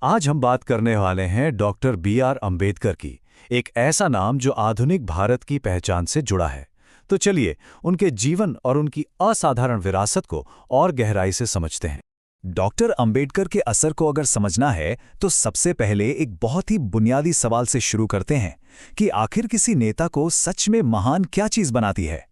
आज हम बात करने वाले हैं डॉक्टर बी.आर. अंबेडकर की, एक ऐसा नाम जो आधुनिक भारत की पहचान से जुड़ा है। तो चलिए उनके जीवन और उनकी असाधारण विरासत को और गहराई से समझते हैं। डॉक्टर अंबेडकर के असर को अगर समझना है तो सबसे पहले एक बहुत ही बुनियादी सवाल से शुरू करते हैं कि आखिर किसी नेता को सच में महान क्या चीज बनाती है।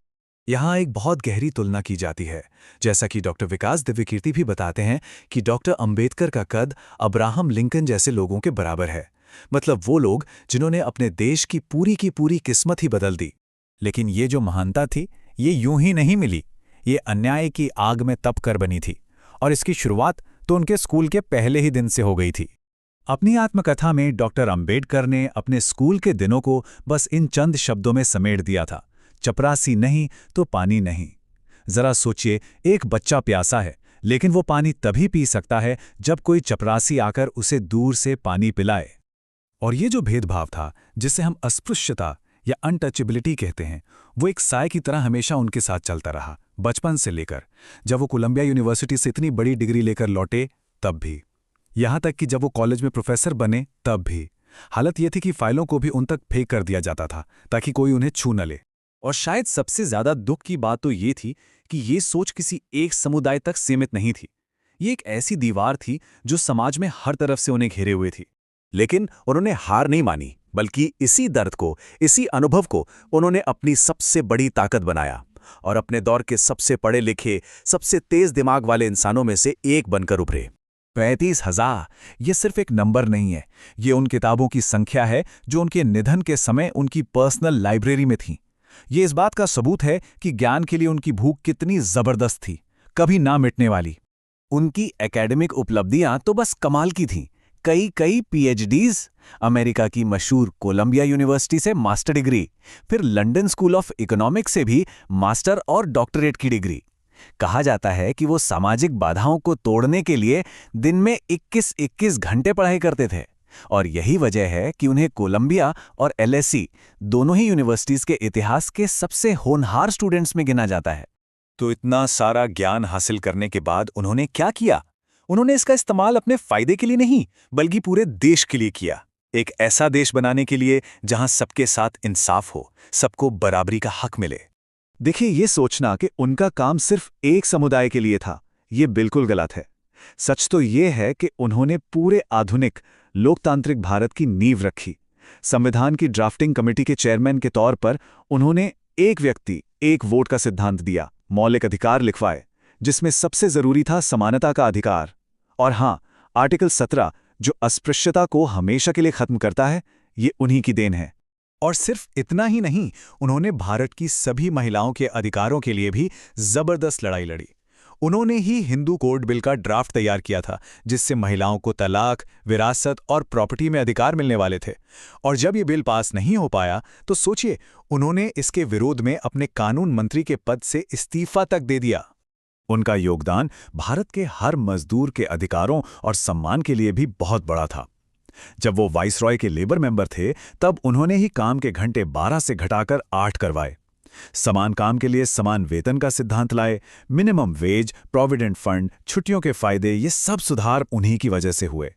यहाँ एक बहुत गहरी तुलना की जाती है। जैसा कि डॉक्टर विकास दिव्यकीर्ति भी बताते हैं कि डॉक्टर अंबेडकर का कद अब्राहम लिंकन जैसे लोगों के बराबर है। मतलब वो लोग जिन्होंने अपने देश की पूरी किस्मत ही बदल दी। लेकिन ये जो महानता थी, ये यूं ही नहीं मिली। ये अन्याय की आग में तप कर बनी थी, और इसकी शुरुआत तो उनके स्कूल के पहले ही दिन से हो गई थी। अपनी आत्मकथा में डॉक्टर अंबेडकर ने अपने स्कूल के दिनों को बस इन चंद शब्दों में समेट दिया था: चपरासी नहीं तो पानी नहीं। जरा सोचिए, एक बच्चा प्यासा है, लेकिन वो पानी तभी पी सकता है जब कोई चपरासी आकर उसे दूर से पानी पिलाए। और ये जो भेदभाव था, जिसे हम अस्पृश्यता या अनटचेबिलिटी कहते हैं, वो एक साए की तरह हमेशा उनके साथ चलता रहा, बचपन से लेकर। जब वो कोलंबिया यूनिवर्सिटी से इतनी बड़ी डिग्री लेकर लौटे, तब भी। यहाँ तक कि जब वो कॉलेज में प्रोफेसर बने, तब भी। हालत ये थी कि फाइलों को भी उन तक फेंक कर दिया जाता था, ताकि कोई उन्हें छू न ले। और शायद सबसे ज्यादा दुख की बात तो ये थी कि ये सोच किसी एक समुदाय तक सीमित नहीं थी। ये एक ऐसी दीवार थी जो समाज में हर तरफ से उन्हें घेरे हुए थी। लेकिन उन्होंने हार नहीं मानी, बल्कि इसी दर्द को, इसी अनुभव को उन्होंने अपनी सबसे बड़ी ताकत बनाया और अपने दौर के सबसे पढ़े लिखे, सबसे तेज दिमाग वाले इंसानों में से एक बनकर उभरे। 35,000 ये सिर्फ एक नंबर नहीं है, ये उन किताबों की संख्या है जो उनके निधन के समय उनकी पर्सनल लाइब्रेरी में थीं। ये इस बात का सबूत है कि ज्ञान के लिए उनकी भूख कितनी जबरदस्त थी, कभी ना मिटने वाली। उनकी एकेडमिक उपलब्धियां तो बस कमाल की थीं। कई पीएचडीज, अमेरिका की मशहूर कोलंबिया यूनिवर्सिटी से मास्टर डिग्री, फिर लंदन स्कूल ऑफ इकोनॉमिक्स से भी मास्टर और डॉक्टरेट की डिग्री। कहा जाता है कि वो सामाजिक बाधाओं को तोड़ने के लिए दिन में 21-21 घंटे पढ़ाई करते थे। और यही वजह है कि उन्हें कोलंबिया और एलएसई दोनों ही यूनिवर्सिटीज के इतिहास के सबसे होनहार स्टूडेंट्स में गिना जाता है। तो इतना सारा ज्ञान हासिल करने के बाद उन्होंने क्या किया? उन्होंने इसका इस्तेमाल अपने फायदे के लिए नहीं, बल्कि पूरे देश के लिए किया। एक ऐसा देश बनाने के लिए जहां सबके साथ इंसाफ हो, सबको बराबरी का हक मिले। देखिए, ये सोचना कि उनका काम सिर्फ एक समुदाय के लिए था, ये बिल्कुल गलत है। सच तो ये है कि उन्होंने पूरे आधुनिक लोकतांत्रिक भारत की नींव रखी। संविधान की ड्राफ्टिंग कमेटी के चेयरमैन के तौर पर उन्होंने एक व्यक्ति एक वोट का सिद्धांत दिया, मौलिक अधिकार लिखवाए, जिसमें सबसे जरूरी था समानता का अधिकार। और हां, आर्टिकल 17 जो अस्पृश्यता को हमेशा के लिए खत्म करता है, ये उन्हीं की देन है। और सिर्फ इतना ही नहीं, उन्होंने भारत की सभी महिलाओं के अधिकारों के लिए भी जबरदस्त लड़ाई लड़ी। उन्होंने ही हिंदू कोड बिल का ड्राफ्ट तैयार किया था, जिससे महिलाओं को तलाक, विरासत और प्रॉपर्टी में अधिकार मिलने वाले थे। और जब ये बिल पास नहीं हो पाया, तो सोचिए, उन्होंने इसके विरोध में अपने कानून मंत्री के पद से इस्तीफा तक दे दिया। उनका योगदान भारत के हर मजदूर के अधिकारों और सम्मान के लिए भी बहुत बड़ा था। जब वो वाइसरॉय के लेबर मेंबर थे, तब उन्होंने ही काम के घंटे 12 से घटाकर 8 करवाए। समान काम के लिए समान वेतन का सिद्धांत लाए। मिनिमम वेज, प्रोविडेंट फंड, छुट्टियों के फायदे, ये सब सुधार उन्हीं की वजह से हुए।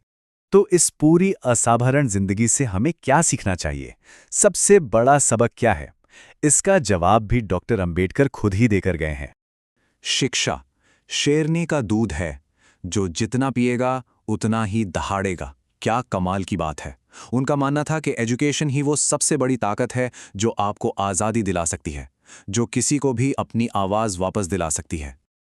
तो इस पूरी असाधारण जिंदगी से हमें क्या सीखना चाहिए? सबसे बड़ा सबक क्या है? इसका जवाब भी डॉक्टर अंबेडकर खुद ही देकर गए हैं। शिक्षा शेरनी का दूध है, जो जितना पिएगा उतना ही दहाड़ेगा। क्या कमाल की बात है। उनका मानना था कि एजुकेशन ही वो सबसे बड़ी ताकत है जो आपको आज़ादी दिला सकती है, जो किसी को भी अपनी आवाज़ वापस दिला सकती है।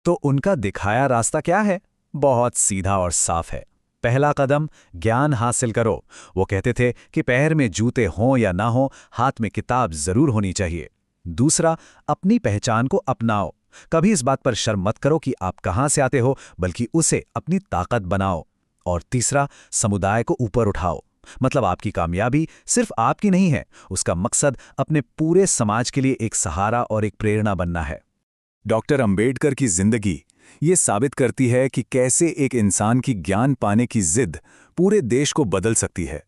तो उनका दिखाया रास्ता क्या है? बहुत सीधा और साफ है। पहला कदम, ज्ञान हासिल करो। वो कहते थे कि पैर में जूते हों या ना हों, हाथ में किताब जरूर होनी चाहिए। दूसरा, अपनी पहचान को अपनाओ। कभी इस बात पर शर्म मत करो कि आप कहाँ से आते हो, बल्कि उसे अपनी ताकत बनाओ। और तीसरा, समुदाय को ऊपर उठाओ। मतलब आपकी कामयाबी सिर्फ आपकी नहीं है, उसका मकसद अपने पूरे समाज के लिए एक सहारा और एक प्रेरणा बनना है। डॉक्टर अंबेडकर की जिंदगी ये साबित करती है कि कैसे एक इंसान की ज्ञान पाने की जिद पूरे देश को बदल सकती है।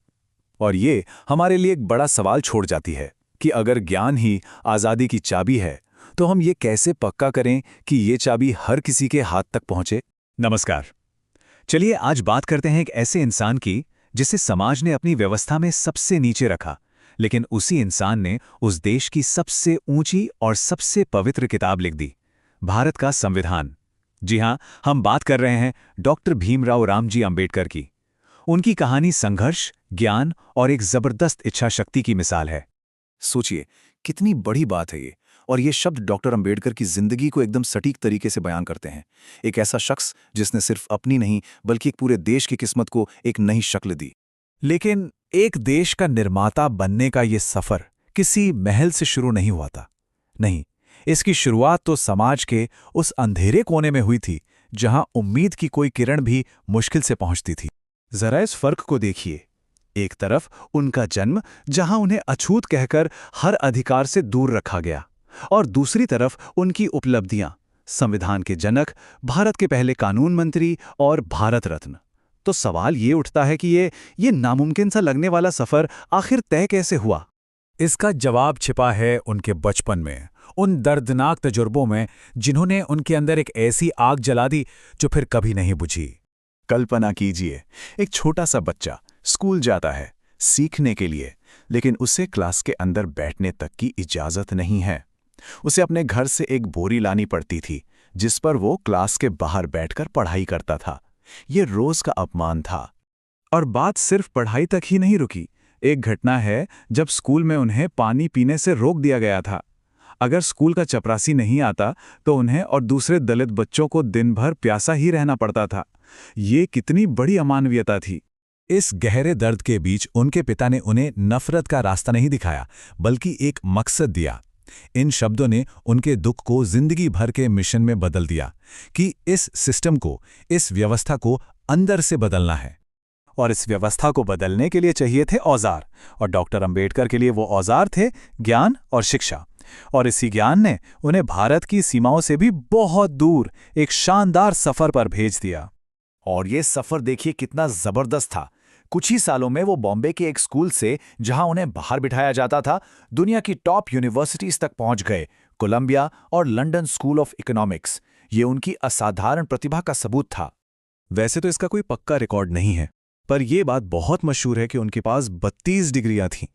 और ये हमारे लिए एक बड़ा सवाल छोड़ जाती है कि अगर ज्ञान ही आज़ादी की चाबी है, तो हम ये कैसे पक्का करें कि ये चाबी हर किसी के हाथ तक पहुंचे? नमस्कार। चलिए आज बात करते हैं एक ऐसे इंसान की जिसे समाज ने अपनी व्यवस्था में सबसे नीचे रखा, लेकिन उसी इंसान ने उस देश की सबसे ऊंची और सबसे पवित्र किताब लिख दी, भारत का संविधान। जी हां, हम बात कर रहे हैं डॉक्टर भीमराव रामजी अंबेडकर की। उनकी कहानी संघर्ष, ज्ञान और एक जबरदस्त इच्छा शक्ति की मिसाल है। सोचिए, कितनी बड़ी बात है ये। और ये शब्द डॉक्टर अंबेडकर की जिंदगी को एकदम सटीक तरीके से बयान करते हैं। एक ऐसा शख्स जिसने सिर्फ अपनी नहीं बल्कि एक पूरे देश की किस्मत को एक नई शक्ल दी। लेकिन एक देश का निर्माता बनने का ये सफर किसी महल से शुरू नहीं हुआ था। नहीं, इसकी शुरुआत तो समाज के उस अंधेरे कोने में हुई थी जहां उम्मीद की कोई किरण भी मुश्किल से पहुंचती थी। जरा इस फर्क को देखिए। एक तरफ उनका जन्म, जहां उन्हें अछूत कहकर हर अधिकार से दूर रखा गया, और दूसरी तरफ उनकी उपलब्धियां, संविधान के जनक, भारत के पहले कानून मंत्री और भारत रत्न। तो सवाल ये उठता है कि ये नामुमकिन सा लगने वाला सफर आखिर तय कैसे हुआ? इसका जवाब छिपा है उनके बचपन में, उन दर्दनाक तजुर्बों में जिन्होंने उनके अंदर एक ऐसी आग जला दी जो फिर कभी नहीं बुझी। कल्पना कीजिए, एक छोटा सा बच्चा स्कूल जाता है सीखने के लिए, लेकिन उसे क्लास के अंदर बैठने तक की इजाजत नहीं है। उसे अपने घर से एक बोरी लानी पड़ती थी जिस पर वो क्लास के बाहर बैठकर पढ़ाई करता था। ये रोज का अपमान था। और बात सिर्फ पढ़ाई तक ही नहीं रुकी। एक घटना है जब स्कूल में उन्हें पानी पीने से रोक दिया गया था। अगर स्कूल का चपरासी नहीं आता तो उन्हें और दूसरे दलित बच्चों को दिन भर प्यासा ही रहना पड़ता था। ये कितनी बड़ी अमानवीयता थी। इस गहरे दर्द के बीच उनके पिता ने उन्हें नफरत का रास्ता नहीं दिखाया, बल्कि एक मकसद दिया। इन शब्दों ने उनके दुख को जिंदगी भर के मिशन में बदल दिया कि इस सिस्टम को, इस व्यवस्था को अंदर से बदलना है। और इस व्यवस्था को बदलने के लिए चाहिए थे औजार, और डॉक्टर अंबेडकर के लिए वो औजार थे ज्ञान और शिक्षा। और इसी ज्ञान ने उन्हें भारत की सीमाओं से भी बहुत दूर एक शानदार सफर पर भेज दिया। और ये सफर देखिए कितना जबरदस्त था। कुछ ही सालों में वो बॉम्बे के एक स्कूल से, जहां उन्हें बाहर बिठाया जाता था, दुनिया की टॉप यूनिवर्सिटीज तक पहुंच गए। कोलंबिया और लंदन स्कूल ऑफ इकोनॉमिक्स। ये उनकी असाधारण प्रतिभा का सबूत था। वैसे तो इसका कोई पक्का रिकॉर्ड नहीं है, पर यह बात बहुत मशहूर है कि उनके पास 32 डिग्रियां थीं।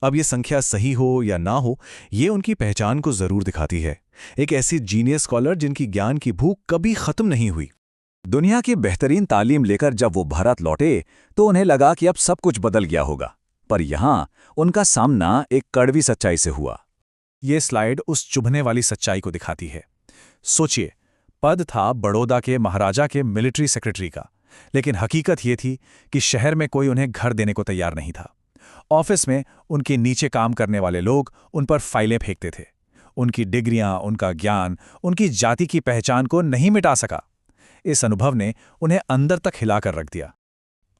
अब ये संख्या सही हो या ना हो, ये उनकी पहचान को जरूर दिखाती है। एक ऐसी जीनियस स्कॉलर जिनकी ज्ञान की भूख कभी खत्म नहीं हुई। दुनिया की बेहतरीन तालीम लेकर जब वो भारत लौटे तो उन्हें लगा कि अब सब कुछ बदल गया होगा, पर यहां उनका सामना एक कड़वी सच्चाई से हुआ। ये स्लाइड उस चुभने वाली सच्चाई को दिखाती है। सोचिए, पद था बड़ौदा के महाराजा के मिलिट्री सेक्रेटरी का, लेकिन हकीकत ये थी कि शहर में कोई उन्हें घर देने को तैयार नहीं था। ऑफिस में उनके नीचे काम करने वाले लोग उन पर फाइलें फेंकते थे। उनकी डिग्रियां, उनका ज्ञान, उनकी जाति की पहचान को नहीं मिटा सका। इस अनुभव ने उन्हें अंदर तक हिलाकर रख दिया।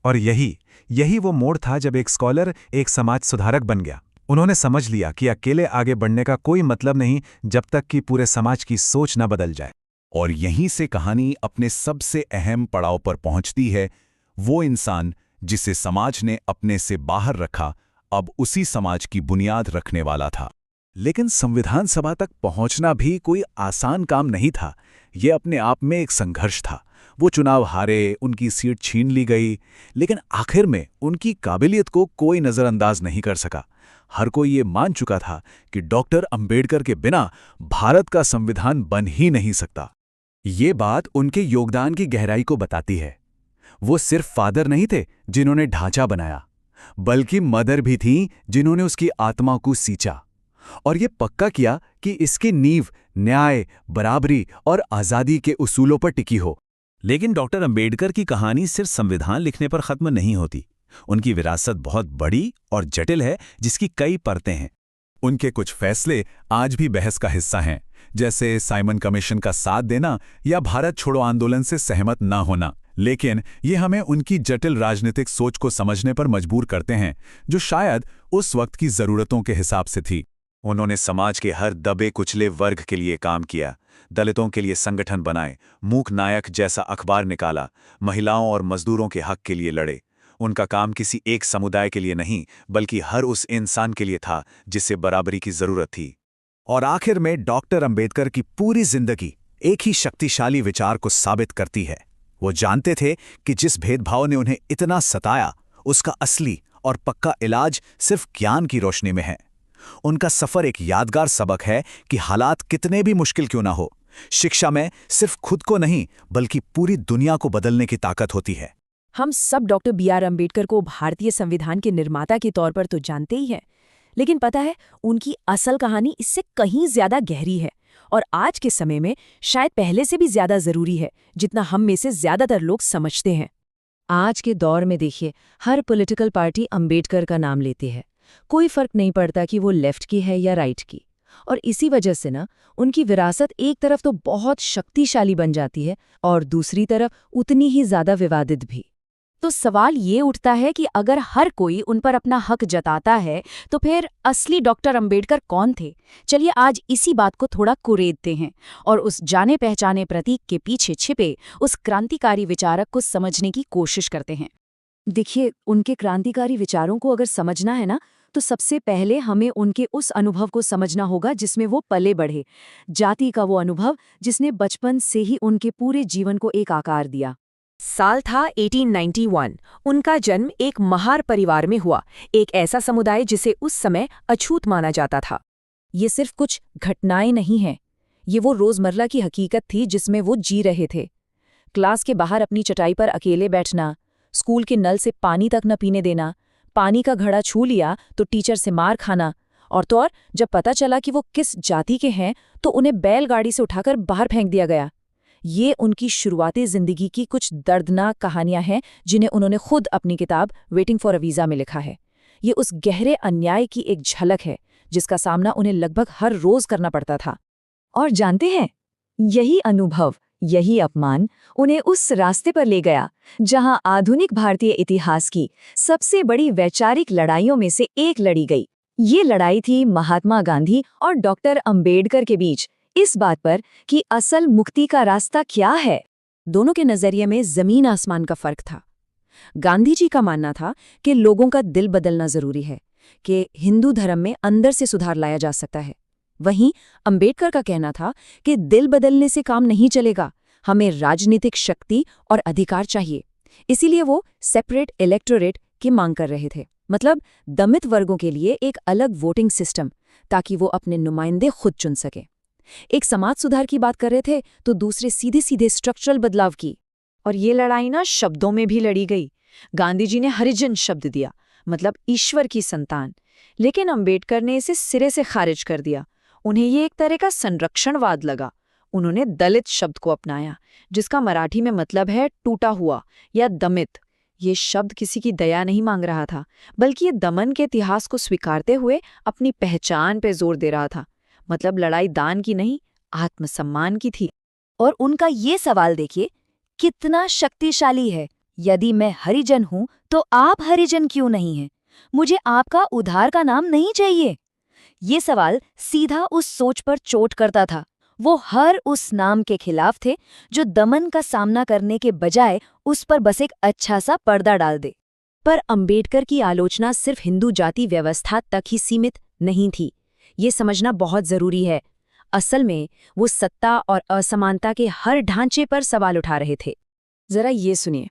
और यही वो मोड़ था जब एक स्कॉलर एक समाज सुधारक बन गया। उन्होंने समझ लिया कि अकेले आगे बढ़ने का कोई मतलब नहीं जब तक कि पूरे समाज की सोच न बदल जाए। और यहीं से कहानी अपने सबसे अहम पड़ाव पर पहुंचती है। वो इंसान जिसे समाज ने अपने से बाहर रखा, अब उसी समाज की बुनियाद रखने वाला था। लेकिन संविधान सभा तक पहुंचना भी कोई आसान काम नहीं था। ये अपने आप में एक संघर्ष था। वो चुनाव हारे, उनकी सीट छीन ली गई, लेकिन आखिर में उनकी काबिलियत को कोई नजरअंदाज नहीं कर सका। हर कोई ये मान चुका था कि डॉक्टर अंबेडकर के बिना भारत का संविधान बन ही नहीं सकता। ये बात उनके योगदान की गहराई को बताती है। वो सिर्फ फादर नहीं थे जिन्होंने ढांचा बनाया, बल्कि मदर भी थीं जिन्होंने उसकी आत्मा को सींचा और ये पक्का किया कि इसकी नींव न्याय, बराबरी और आज़ादी के उसूलों पर टिकी हो। लेकिन डॉक्टर अंबेडकर की कहानी सिर्फ संविधान लिखने पर खत्म नहीं होती। उनकी विरासत बहुत बड़ी और जटिल है, जिसकी कई परतें हैं। उनके कुछ फैसले आज भी बहस का हिस्सा हैं, जैसे साइमन कमीशन का साथ देना या भारत छोड़ो आंदोलन से सहमत न होना। लेकिन ये हमें उनकी जटिल राजनीतिक सोच को समझने पर मजबूर करते हैं, जो शायद उस वक्त की जरूरतों के हिसाब से थी। उन्होंने समाज के हर दबे कुचले वर्ग के लिए काम किया, दलितों के लिए संगठन बनाए, मूक नायक जैसा अखबार निकाला, महिलाओं और मजदूरों के हक के लिए लड़े। उनका काम किसी एक समुदाय के लिए नहीं, बल्कि हर उस इंसान के लिए था जिसे बराबरी की जरूरत थी। और आखिर में डॉक्टर अंबेडकर की पूरी जिंदगी एक ही शक्तिशाली विचार को साबित करती है। वो जानते थे कि जिस भेदभाव ने उन्हें इतना सताया, उसका असली और पक्का इलाज सिर्फ ज्ञान की रोशनी में है। उनका सफर एक यादगार सबक है कि हालात कितने भी मुश्किल क्यों ना हो, शिक्षा में सिर्फ खुद को नहीं बल्कि पूरी दुनिया को बदलने की ताकत होती है। हम सब डॉक्टर B.R. अम्बेडकर को भारतीय संविधान के निर्माता के तौर पर तो जानते ही हैं, लेकिन पता है उनकी असल कहानी इससे कहीं ज्यादा गहरी है और आज के समय में शायद पहले से भी ज्यादा जरूरी है, जितना हम में से ज्यादातर लोग समझते हैं। आज के दौर में देखिए, हर पॉलिटिकल पार्टी अम्बेडकर का नाम लेती है। कोई फर्क नहीं पड़ता कि वो लेफ्ट की है या राइट की। और इसी वजह से ना उनकी विरासत एक तरफ तो बहुत शक्तिशाली बन जाती है और दूसरी तरफ उतनी ही ज्यादा विवादित भी। तो सवाल ये उठता है कि अगर हर कोई उन पर अपना हक जताता है तो फिर असली डॉक्टर अम्बेडकर कौन थे? चलिए आज इसी बात को थोड़ा कुरेदते हैं और उस जाने पहचाने प्रतीक के पीछे छिपे उस क्रांतिकारी विचारक को समझने की कोशिश करते हैं। देखिए, उनके क्रांतिकारी विचारों को अगर समझना है ना, तो सबसे पहले हमें उनके उस अनुभव को समझना होगा जिसमें वो पले बढ़े। जाति का वो अनुभव जिसने बचपन से ही उनके पूरे जीवन को एक आकार दिया। साल था 1891। उनका जन्म एक महार परिवार में हुआ, एक ऐसा समुदाय जिसे उस समय अछूत माना जाता था। ये सिर्फ कुछ घटनाएं नहीं हैं, ये वो रोजमर्रा की हकीकत थी जिसमें वो जी रहे थे। क्लास के बाहर अपनी चटाई पर अकेले बैठना, स्कूल के नल से पानी तक न पीने देना, पानी का घड़ा छू लिया तो टीचर से मार खाना, और तो और जब पता चला कि वो किस जाति के हैं तो उन्हें बैलगाड़ी से उठाकर बाहर फेंक दिया गया। ये उनकी शुरुआती जिंदगी की कुछ दर्दनाक कहानियां हैं जिन्हें उन्होंने खुद अपनी किताब वेटिंग फॉर अ वीज़ा में लिखा है। ये उस गहरे अन्याय की एक झलक है जिसका सामना उन्हें लगभग हर रोज करना पड़ता था। और जानते हैं, यही अनुभव, यही अपमान उन्हें उस रास्ते पर ले गया जहां आधुनिक भारतीय इतिहास की सबसे बड़ी वैचारिक लड़ाइयों में से एक लड़ी गई। ये लड़ाई थी महात्मा गांधी और डॉक्टर अम्बेडकर के बीच, इस बात पर कि असल मुक्ति का रास्ता क्या है। दोनों के नजरिए में जमीन आसमान का फर्क था। गांधी जी का मानना था कि लोगों का दिल बदलना जरूरी है, कि हिंदू धर्म में अंदर से सुधार लाया जा सकता है। वहीं अम्बेडकर का कहना था कि दिल बदलने से काम नहीं चलेगा, हमें राजनीतिक शक्ति और अधिकार चाहिए। इसीलिए वो सेपरेट इलेक्टोरेट की मांग कर रहे थे, मतलब दमित वर्गों के लिए एक अलग वोटिंग सिस्टम, ताकि वो अपने नुमाइंदे खुद चुन सके। एक समाज सुधार की बात कर रहे थे तो दूसरे सीधे सीधे स्ट्रक्चरल बदलाव की। और ये लड़ाई ना शब्दों में भी लड़ी गई। गांधी जी ने हरिजन शब्द दिया, मतलब ईश्वर की संतान, लेकिन अम्बेडकर ने इसे सिरे से खारिज कर दिया। उन्हें ये एक तरह का संरक्षणवाद लगा। उन्होंने दलित शब्द को अपनाया, जिसका मराठी में मतलब है टूटा हुआ या दमित। ये शब्द किसी की दया नहीं मांग रहा था, बल्कि ये दमन के इतिहास को स्वीकारते हुए अपनी पहचान पे जोर दे रहा था। मतलब लड़ाई दान की नहीं, आत्मसम्मान की थी। और उनका ये सवाल देखिए, कितना शक्तिशाली है। यदि मैं हरिजन हूं तो आप हरिजन क्यों नहीं हैं? मुझे आपका उधार का नाम नहीं चाहिए। ये सवाल सीधा उस सोच पर चोट करता था। वो हर उस नाम के खिलाफ थे जो दमन का सामना करने के बजाय उस पर बस एक अच्छा सा पर्दा डाल दे। पर अम्बेडकर की आलोचना सिर्फ हिंदू जाति व्यवस्था तक ही सीमित नहीं थी। ये समझना बहुत जरूरी है। असल में वो सत्ता और असमानता के हर ढांचे पर सवाल उठा रहे थे। जरा ये सुनिए,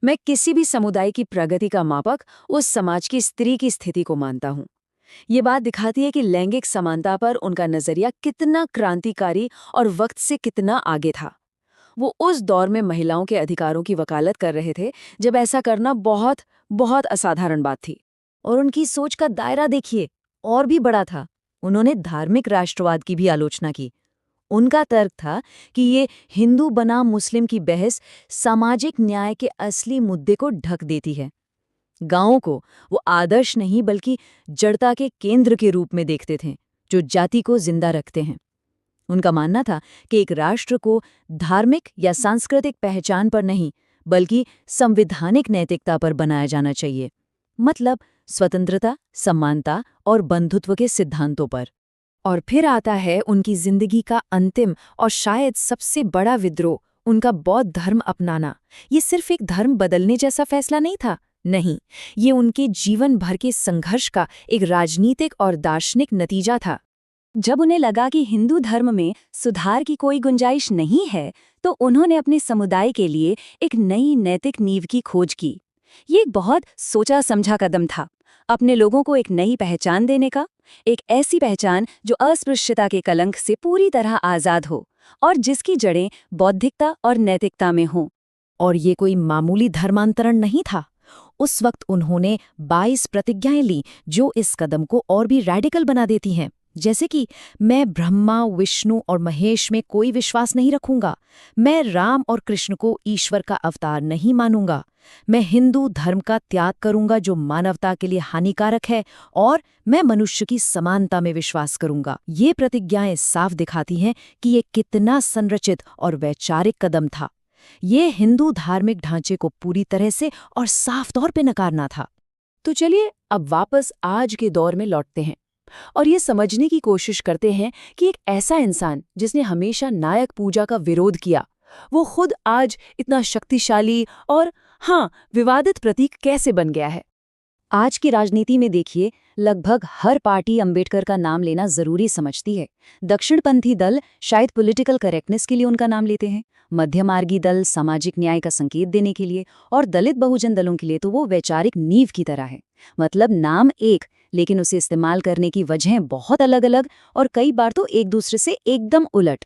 मैं किसी भी समुदाय की प्रगति का मापक उस समाज की स्त्री की स्थिति को मानता हूँ। ये बात दिखाती है कि लैंगिक समानता पर उनका नजरिया कितना क्रांतिकारी और वक्त से कितना आगे था। वो उस दौर में महिलाओं के अधिकारों की वकालत कर रहे थे जब ऐसा करना बहुत बहुत असाधारण बात थी। और उनकी सोच का दायरा देखिए, और भी बड़ा था। उन्होंने धार्मिक राष्ट्रवाद की भी आलोचना की। उनका तर्क था कि ये हिंदू बनाम मुस्लिम की बहस सामाजिक न्याय के असली मुद्दे को ढक देती है। गांवों को वो आदर्श नहीं बल्कि जड़ता के केंद्र के रूप में देखते थे, जो जाति को जिंदा रखते हैं। उनका मानना था कि एक राष्ट्र को धार्मिक या सांस्कृतिक पहचान पर नहीं बल्कि संवैधानिक नैतिकता पर बनाया जाना चाहिए, मतलब स्वतंत्रता, समानता और बंधुत्व के सिद्धांतों पर। और फिर आता है उनकी जिंदगी का अंतिम और शायद सबसे बड़ा विद्रोह, उनका बौद्ध धर्म अपनाना। ये सिर्फ एक धर्म बदलने जैसा फैसला नहीं था, नहीं, ये उनके जीवन भर के संघर्ष का एक राजनीतिक और दार्शनिक नतीजा था। जब उन्हें लगा कि हिंदू धर्म में सुधार की कोई गुंजाइश नहीं है, तो उन्होंने अपने समुदाय के लिए एक नई नैतिक नींव की खोज की। ये एक बहुत सोचा समझा कदम था, अपने लोगों को एक नई पहचान देने का, एक ऐसी पहचान जो अस्पृश्यता के कलंक से पूरी तरह आज़ाद हो और जिसकी जड़ें बौद्धिकता और नैतिकता में हों। और ये कोई मामूली धर्मांतरण नहीं था। उस वक्त उन्होंने 22 प्रतिज्ञाएं ली जो इस कदम को और भी रैडिकल बना देती हैं। जैसे कि मैं ब्रह्मा, विष्णु और महेश में कोई विश्वास नहीं रखूंगा, मैं राम और कृष्ण को ईश्वर का अवतार नहीं मानूंगा, मैं हिंदू धर्म का त्याग करूंगा जो मानवता के लिए हानिकारक है, और मैं मनुष्य की समानता में विश्वास करूंगा। ये प्रतिज्ञाएं साफ दिखाती हैं कि ये कितना संरचित और वैचारिक कदम था। ये हिंदू धार्मिक ढांचे को पूरी तरह से और साफ तौर पे नकारना था। तो चलिए अब वापस आज के दौर में लौटते हैं और ये समझने की कोशिश करते हैं कि एक ऐसा इंसान जिसने हमेशा नायक पूजा का विरोध किया, वो खुद आज इतना शक्तिशाली और विवादित प्रतीक कैसे बन गया है। आज की राजनीति में देखिए, लगभग हर पार्टी अंबेडकर का नाम लेना जरूरी समझती है। दक्षिणपंथी दल शायद पॉलिटिकल करेक्टनेस के लिए उनका नाम लेते हैं, मध्यमार्गी दल सामाजिक न्याय का संकेत देने के लिए, और दलित बहुजन दलों के लिए तो वो वैचारिक नींव की तरह है। मतलब नाम एक, लेकिन उसे इस्तेमाल करने की वजहें बहुत अलग अलग और कई बार तो एक दूसरे से एकदम उलट।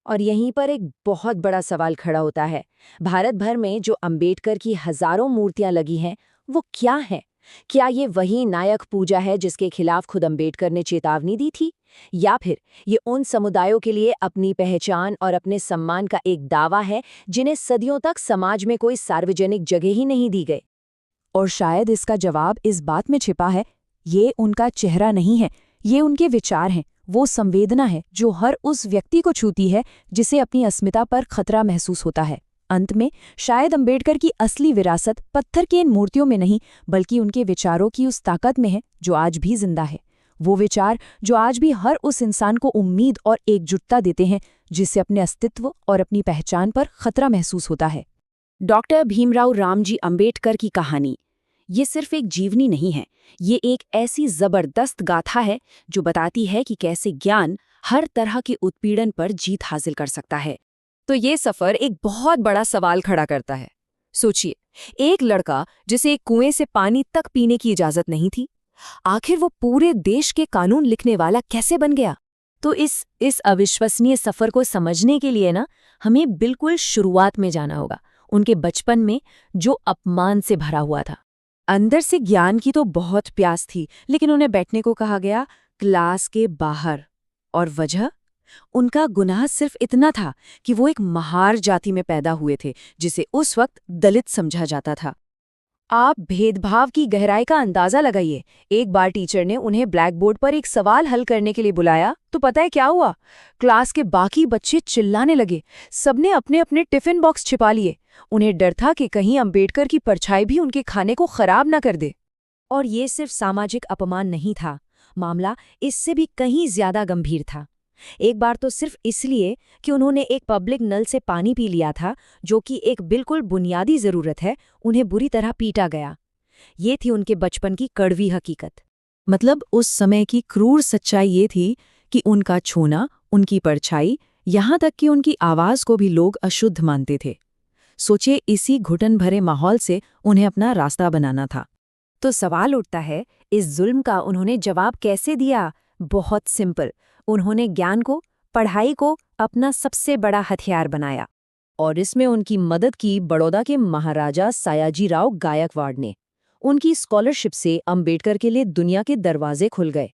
और यहीं पर एक बहुत बड़ा सवाल खड़ा होता है, भारत भर में जो अंबेडकर की हजारों मूर्तियां लगी हैं, वो क्या है? क्या ये वही नायक पूजा है जिसके खिलाफ खुद अंबेडकर ने चेतावनी दी थी, या फिर ये उन समुदायों के लिए अपनी पहचान और अपने सम्मान का एक दावा है जिन्हें सदियों तक समाज में कोई सार्वजनिक जगह ही नहीं दी गई? और शायद इसका जवाब इस बात में छिपा है, ये उनका चेहरा नहीं है, ये उनके विचार हैं, वो संवेदना है जो हर उस व्यक्ति को छूती है जिसे अपनी अस्मिता पर खतरा महसूस होता है। अंत में शायद अंबेडकर की असली विरासत पत्थर की इन मूर्तियों में नहीं, बल्कि उनके विचारों की उस ताकत में है जो आज भी जिंदा है। वो विचार जो आज भी हर उस इंसान को उम्मीद और एकजुटता देते हैं जिससे अपने अस्तित्व और अपनी पहचान पर खतरा महसूस होता है। डॉक्टर भीमराव रामजी अंबेडकर की कहानी ये सिर्फ एक जीवनी नहीं है, ये एक ऐसी जबरदस्त गाथा है जो बताती है कि कैसे ज्ञान हर तरह के उत्पीड़न पर जीत हासिल कर सकता है। तो ये सफर एक बहुत बड़ा सवाल खड़ा करता है। सोचिए, एक लड़का जिसे एक कुएं से पानी तक पीने की इजाजत नहीं थी, आखिर वो पूरे देश के कानून लिखने वाला कैसे बन गया? तो इस अविश्वसनीय सफर को समझने के लिए हमें बिल्कुल शुरुआत में जाना होगा, उनके बचपन में जो अपमान से भरा हुआ था। अंदर से ज्ञान की तो बहुत प्यास थी, लेकिन उन्हें बैठने को कहा गया क्लास के बाहर। और वजह? उनका गुनाह सिर्फ इतना था कि वो एक महार जाति में पैदा हुए थे जिसे उस वक्त दलित समझा जाता था। आप भेदभाव की गहराई का अंदाजा लगाइए। एक बार टीचर ने उन्हें ब्लैक बोर्ड पर एक सवाल हल करने के लिए बुलाया, तो पता है क्या हुआ? क्लास के बाकी बच्चे चिल्लाने लगे, सबने अपने अपने टिफिन बॉक्स छिपा लिए। उन्हें डर था कि कहीं अंबेडकर की परछाई भी उनके खाने को खराब न कर दे। और ये सिर्फ सामाजिक अपमान नहीं था, मामला इससे भी कहीं ज्यादा गंभीर था। एक बार तो सिर्फ इसलिए कि उन्होंने एक पब्लिक नल से पानी पी लिया था, जो कि एक बिल्कुल बुनियादी जरूरत है, उन्हें बुरी तरह पीटा गया। ये थी उनके बचपन की कड़वी हकीकत। मतलब उस समय की क्रूर सच्चाई ये थी कि उनका छूना, उनकी परछाई, यहाँ तक कि उनकी आवाज को भी लोग अशुद्ध मानते थे। सोचिए, इसी घुटन भरे माहौल से उन्हें अपना रास्ता बनाना था। तो सवाल उठता है, इस जुल्म का उन्होंने जवाब कैसे दिया? बहुत सिंपल, उन्होंने ज्ञान को, पढ़ाई को अपना सबसे बड़ा हथियार बनाया। और इसमें उनकी मदद की बड़ौदा के महाराजा सयाजीराव गायकवाड़ ने। उनकी स्कॉलरशिप से अंबेडकर के लिए दुनिया के दरवाजे खुल गए।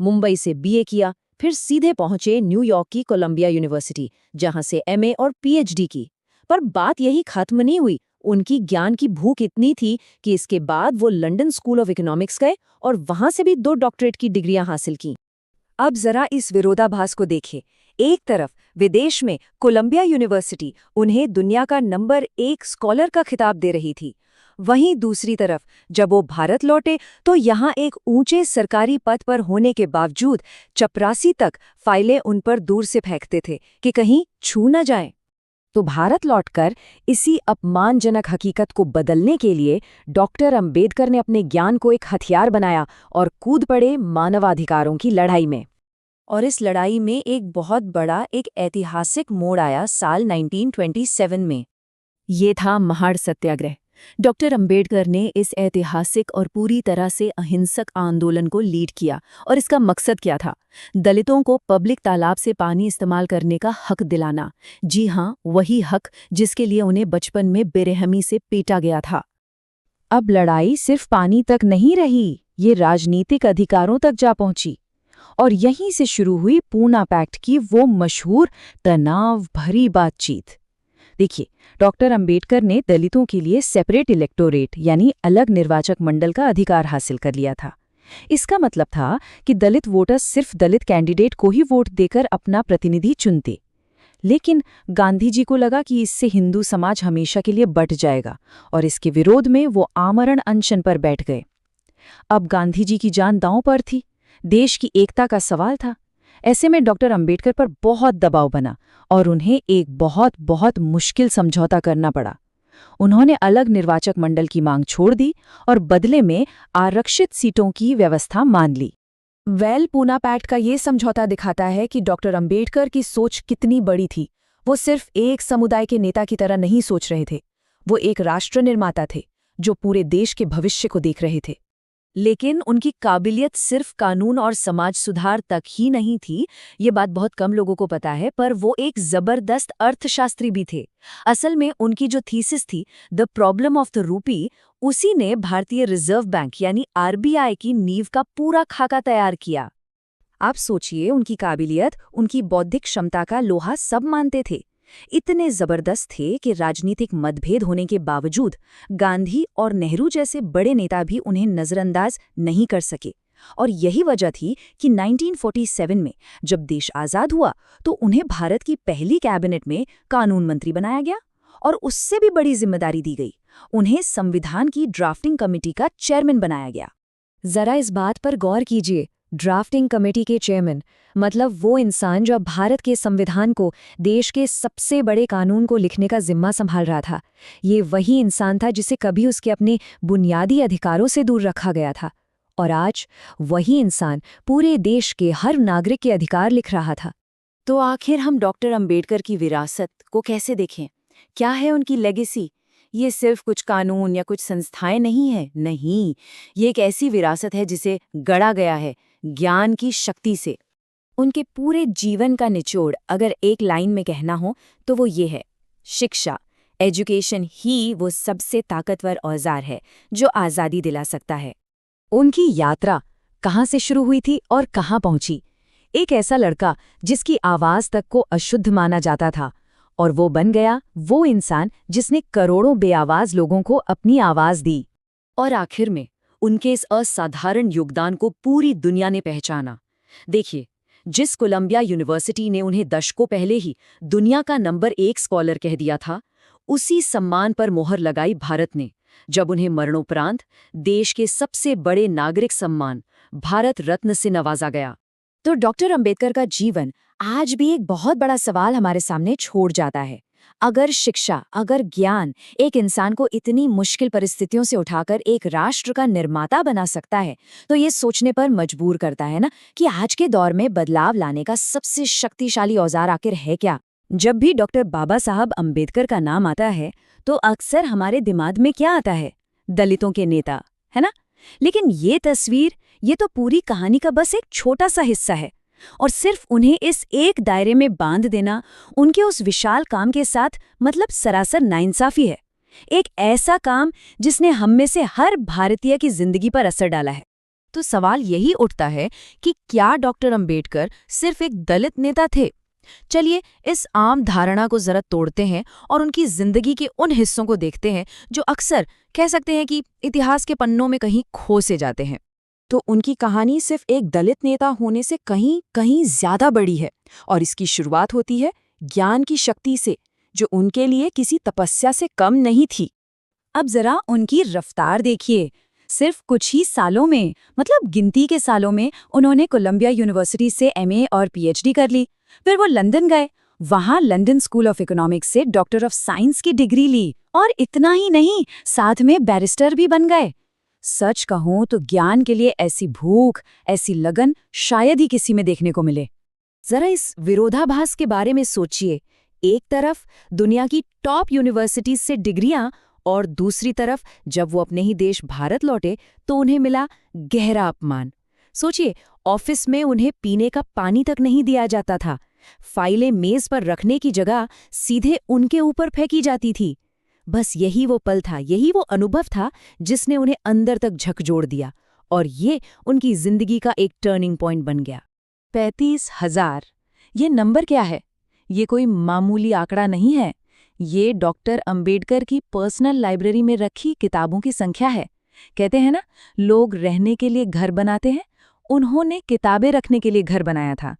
मुंबई से बीए किया, फिर सीधे पहुंचे न्यूयॉर्क की कोलंबिया यूनिवर्सिटी, जहां से एमए और पीएचडी की। पर बात यही खत्म नहीं हुई। उनकी ज्ञान की भूख इतनी थी कि इसके बाद वो लंदन स्कूल ऑफ इकोनॉमिक्स गए और वहां से भी 2 डॉक्टरेट की डिग्रियां हासिल की। अब जरा इस विरोधाभास को देखें। एक तरफ विदेश में कोलंबिया यूनिवर्सिटी उन्हें दुनिया का नंबर 1 स्कॉलर का खिताब दे रही थी, वहीं दूसरी तरफ जब वो भारत लौटे तो यहाँ एक ऊंचे सरकारी पद पर होने के बावजूद चपरासी तक फाइलें उन पर दूर से फेंकते थे कि कहीं छू न जाए। तो भारत लौटकर इसी अपमानजनक हकीकत को बदलने के लिए डॉक्टर अंबेडकर ने अपने ज्ञान को एक हथियार बनाया और कूद पड़े मानवाधिकारों की लड़ाई में। और इस लड़ाई में एक बहुत बड़ा एक ऐतिहासिक मोड़ आया साल 1927 में। ये था महाड़ सत्याग्रह। डॉक्टर अंबेडकर ने इस ऐतिहासिक और पूरी तरह से अहिंसक आंदोलन को लीड किया। और इसका मकसद क्या था? दलितों को पब्लिक तालाब से पानी इस्तेमाल करने का हक दिलाना। जी हाँ, वही हक जिसके लिए उन्हें बचपन में बेरहमी से पीटा गया था। अब लड़ाई सिर्फ पानी तक नहीं रही, ये राजनीतिक अधिकारों तक जा पहुंची। और यहीं से शुरू हुई पूना पैक्ट की वो मशहूर तनाव भरी बातचीत। देखिए, डॉक्टर अंबेडकर ने दलितों के लिए सेपरेट इलेक्टोरेट यानी अलग निर्वाचक मंडल का अधिकार हासिल कर लिया था। इसका मतलब था कि दलित वोटर्स सिर्फ दलित कैंडिडेट को ही वोट देकर अपना प्रतिनिधि चुनते। लेकिन गांधी जी को लगा कि इससे हिंदू समाज हमेशा के लिए बंट जाएगा और इसके विरोध में वो आमरण अनशन पर बैठ गए। अब गांधी जी की जान दांव पर थी, देश की एकता का सवाल था। ऐसे में डॉक्टर अंबेडकर पर बहुत दबाव बना और उन्हें एक बहुत मुश्किल समझौता करना पड़ा। उन्होंने अलग निर्वाचक मंडल की मांग छोड़ दी और बदले में आरक्षित सीटों की व्यवस्था मान ली। पूना पैक्ट का ये समझौता दिखाता है कि डॉक्टर अंबेडकर की सोच कितनी बड़ी थी। वो सिर्फ एक समुदाय के नेता की तरह नहीं सोच रहे थे, वो एक राष्ट्र निर्माता थे जो पूरे देश के भविष्य को देख रहे थे। लेकिन उनकी काबिलियत सिर्फ कानून और समाज सुधार तक ही नहीं थी, ये बात बहुत कम लोगों को पता है, पर वो एक जबरदस्त अर्थशास्त्री भी थे। असल में उनकी जो थीसिस थी, the problem of the rupee, उसी ने भारतीय रिजर्व बैंक यानी आरबीआई की नींव का पूरा खाका तैयार किया। आप सोचिए, उनकी काबिलियत, उनकी बौद्धिक क्षमता का लोहा सब मानते थे। इतने जबरदस्त थे कि राजनीतिक मतभेद होने के बावजूद गांधी और नेहरू जैसे बड़े नेता भी उन्हें नजरअंदाज नहीं कर सके। और यही वजह थी कि 1947 में जब देश आज़ाद हुआ तो उन्हें भारत की पहली कैबिनेट में कानून मंत्री बनाया गया और उससे भी बड़ी जिम्मेदारी दी गई। उन्हें संविधान की ड्राफ्टिंग कमेटी का चेयरमैन बनाया गया। जरा इस बात पर गौर कीजिए, ड्राफ्टिंग कमेटी के चेयरमैन मतलब वो इंसान जो भारत के संविधान को, देश के सबसे बड़े कानून को लिखने का जिम्मा संभाल रहा था। ये वही इंसान था जिसे कभी उसके अपने बुनियादी अधिकारों से दूर रखा गया था, और आज वही इंसान पूरे देश के हर नागरिक के अधिकार लिख रहा था। तो आखिर हम डॉक्टर अंबेडकर की विरासत को कैसे देखें? क्या है उनकी लेगेसी? ये सिर्फ कुछ कानून या कुछ संस्थाएं नहीं है, नहीं, ये एक ऐसी विरासत है जिसे गढ़ा गया है ज्ञान की शक्ति से। उनके पूरे जीवन का निचोड़ अगर एक लाइन में कहना हो तो वो ये है, शिक्षा, एजुकेशन ही वो सबसे ताकतवर औजार है जो आज़ादी दिला सकता है। उनकी यात्रा कहाँ से शुरू हुई थी और कहाँ पहुंची? एक ऐसा लड़का जिसकी आवाज़ तक को अशुद्ध माना जाता था, और वो बन गया वो इंसान जिसने करोड़ों बेआवाज लोगों को अपनी आवाज़ दी। और आखिर में उनके इस असाधारण योगदान को पूरी दुनिया ने पहचाना। देखिए, जिस कोलंबिया यूनिवर्सिटी ने उन्हें दशकों पहले ही दुनिया का नंबर 1 स्कॉलर कह दिया था, उसी सम्मान पर मोहर लगाई भारत ने जब उन्हें मरणोपरांत देश के सबसे बड़े नागरिक सम्मान भारत रत्न से नवाजा गया। तो डॉक्टर अंबेडकर का जीवन आज भी एक बहुत बड़ा सवाल हमारे सामने छोड़ जाता है। अगर शिक्षा, अगर ज्ञान एक इंसान को इतनी मुश्किल परिस्थितियों से उठाकर एक राष्ट्र का निर्माता बना सकता है, तो ये सोचने पर मजबूर करता है ना कि आज के दौर में बदलाव लाने का सबसे शक्तिशाली औजार आखिर है क्या? जब भी डॉक्टर बाबा साहब अंबेडकर का नाम आता है तो अक्सर हमारे दिमाग में क्या आता है? दलितों के नेता, है ना? लेकिन ये तस्वीर, ये तो पूरी कहानी का बस एक छोटा सा हिस्सा है, और सिर्फ उन्हें इस एक दायरे में बांध देना उनके उस विशाल काम के साथ मतलब सरासर नाइंसाफी है। एक ऐसा काम जिसने हम में से हर भारतीय की जिंदगी पर असर डाला है। तो सवाल यही उठता है कि क्या डॉक्टर अंबेडकर सिर्फ एक दलित नेता थे? चलिए इस आम धारणा को जरा तोड़ते हैं और उनकी जिंदगी के उन हिस्सों को देखते हैं जो अक्सर कह सकते हैं कि इतिहास के पन्नों में कहीं खो से जाते हैं। तो उनकी कहानी सिर्फ एक दलित नेता होने से कहीं कहीं ज्यादा बड़ी है, और इसकी शुरुआत होती है ज्ञान की शक्ति से, जो उनके लिए किसी तपस्या से कम नहीं थी। अब जरा उनकी रफ्तार देखिए। सिर्फ कुछ ही सालों में, मतलब गिनती के सालों में, उन्होंने कोलंबिया यूनिवर्सिटी से एमए और पीएचडी कर ली। फिर वो लंदन गए, वहां लंदन स्कूल ऑफ इकोनॉमिक्स से डॉक्टर ऑफ साइंस की डिग्री ली, और इतना ही नहीं, साथ में बैरिस्टर भी बन गए। सच कहूं तो ज्ञान के लिए ऐसी भूख, ऐसी लगन शायद ही किसी में देखने को मिले। जरा इस विरोधाभास के बारे में सोचिए। एक तरफ दुनिया की टॉप यूनिवर्सिटीज से डिग्रियां और दूसरी तरफ जब वो अपने ही देश भारत लौटे तो उन्हें मिला गहरा अपमान। सोचिए, ऑफिस में उन्हें पीने का पानी तक नहीं दिया जाता था। फाइलें मेज पर रखने की जगह सीधे उनके ऊपर फेंकी जाती थी। बस यही वो पल था, यही वो अनुभव था जिसने उन्हें अंदर तक झकझोर दिया और ये उनकी जिंदगी का एक टर्निंग पॉइंट बन गया। 35,000 ये नंबर क्या है? ये कोई मामूली आंकड़ा नहीं है। ये डॉक्टर अंबेडकर की पर्सनल लाइब्रेरी में रखी किताबों की संख्या है। कहते हैं ना, लोग रहने के लिए घर बनाते हैं, उन्होंने किताबें रखने के लिए घर बनाया था।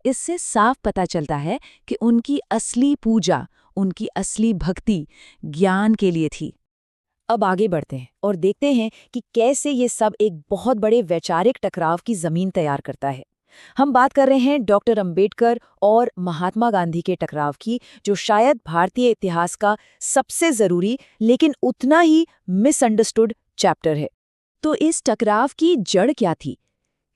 इससे साफ पता चलता है कि उनकी असली पूजा, उनकी असली भक्ति ज्ञान के लिए थी। अब आगे बढ़ते हैं और देखते हैं कि कैसे ये सब एक बहुत बड़े वैचारिक टकराव की जमीन तैयार करता है। हम बात कर रहे हैं डॉक्टर अंबेडकर और महात्मा गांधी के टकराव की, जो शायद भारतीय इतिहास का सबसे जरूरी लेकिन उतना ही मिसअंडरस्टूड चैप्टर है। तो इस टकराव की जड़ क्या थी?